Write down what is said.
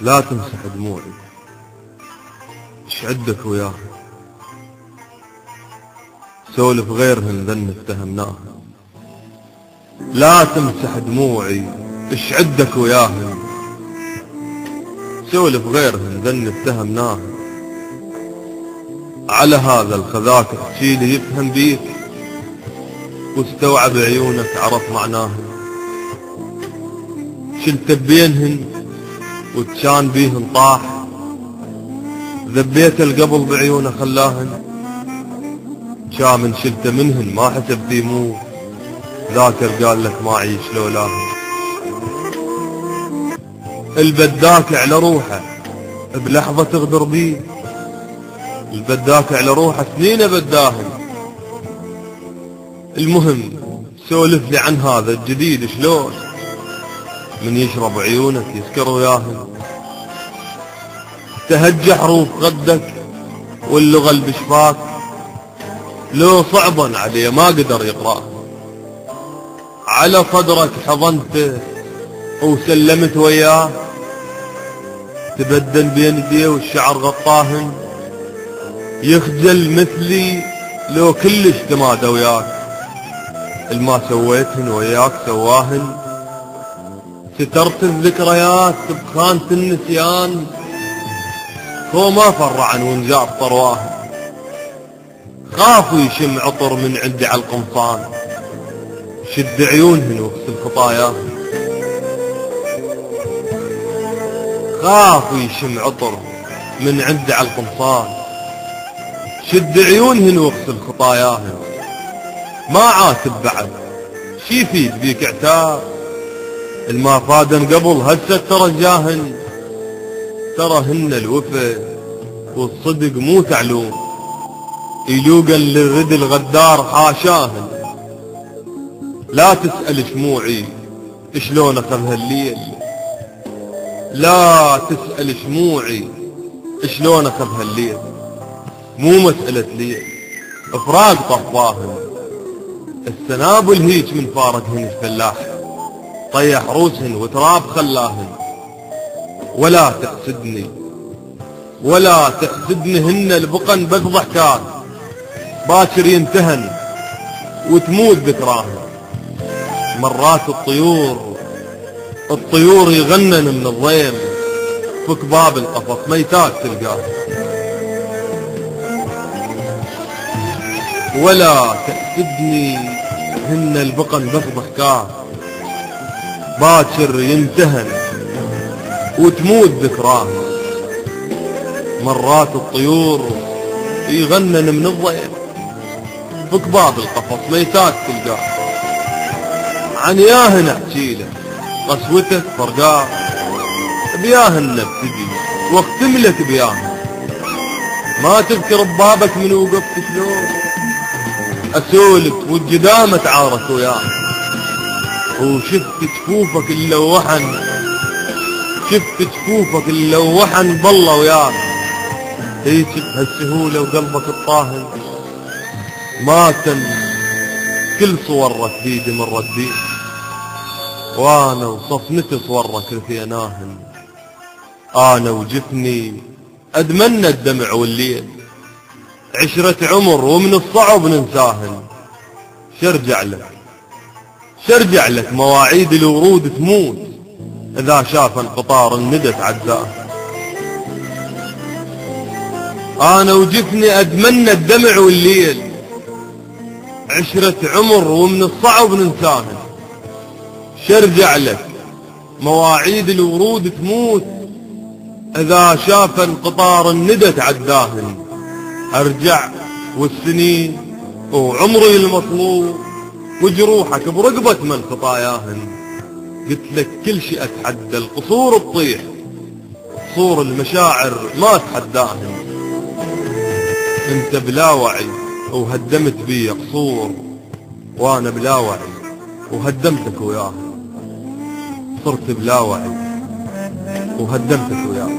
لا تمسح دموعي، ايش عدك وياها؟ سولف غيرهن ذن اتهمناها. لا تمسح دموعي، ايش عدك وياهن؟ سولف غيرهن ذن اتهمناها. على هذا الخذاك احجيلي يفهم بيك، واستوعب عيونك عرف معناهن. شلت بينهن وتشان بيهن طاح، ذبيت القبل بعيونه خلاهن. شامن شلت منهن ما حسب ذيموه، ذاكر قال لك ما عيش لولاهن. البداك على روحه بلحظة تغدر بيه، البداك على روحه سنين بداهن. المهم سولف لي عن هذا الجديد شلون من يشرب عيونك يسكر وياهن. تهجى حروف غدك واللغة البشفاك، لو صعبا عليه ما قدر يقرأ. على صدرك حضنته وسلمت وياه، تبدل بين يديه والشعر غطاهن. يخجل مثلي لو كلش تمادى وياك، الما سويتهن وياك سواهن. سترت الذكريات بخانة النسيان، هو ما فر عن ونجار طرواهن. خافوا يشم عطر من عندي على القمصان، شد عيونهن واغسل خطاياهن. خافوا يشم عطر من عندي على القمصان، شد عيونهن واغسل خطاياهن. ما عاتب بعد شي يفيد بيك عتاب، الما فادن قبل هسه ترجاهن. ترهن الوفا والصدق مو تعلوم، يلوقا للرد الغدار حاشاهن. لا تسأل شموعي شلون اخذها الليل، لا تسأل شموعي شلون اخذها الليل. مو مسألة ليل، افراق طفاهن. السنابل هيج من فارقهن الفلاح، طيح روسهن وتراب خلاهن. ولا تحسدني ولا تحسدني، هن البقن بس ضحكات، باكر ينتهن وتموت ذكراهن. مرات الطيور يغنن من الضيم، فك باب القفص ميتات تلقاه. ولا تحسدني، هن البقن بس ضحكات، باكر ينتهن وتموت ذكراه. مرات الطيور يغنن من الضيم، فك باب القفص ميتات تلقاه. عن ياهن احكيله قسوتك فرقاه، بياهن نبتدي واختم لك بياهن. ما تذكر ببابك من وقفت شلون اسولف والجدامة تعارك وياه. وشفت جفوفك اللوحن، شفت جفوفك اللوحن بالله وياك. هيك بهالسهولة وقلبك الطاهن، ما تم كل صورك بيدي من ردي، وانا وصفنتي صورك رثيناهن. انا وجفني ادمنى الدمع والليل، عشرة عمر ومن الصعب ننساهن. شرجع لك مواعيد الورود تموت، اذا شاف انقطار الندى تعزاه. انا وجفني ادمنى الدمع والليل، عشرة عمر ومن الصعب ننساهن. شرجع لك مواعيد الورود تموت، اذا شاف انقطار الندى تعداهن. ارجع والسنين وعمري المطلوب، وجروحك برقبة من خطاياهن. قلت لك كل شيء اتحدى، القصور تطيح، قصور المشاعر ما تحداهن. انت بلا وعي وهدمت بي قصور، وانا بلا وعي وهدمتك وياه. صرت بلا وعي وهدمتك وياه.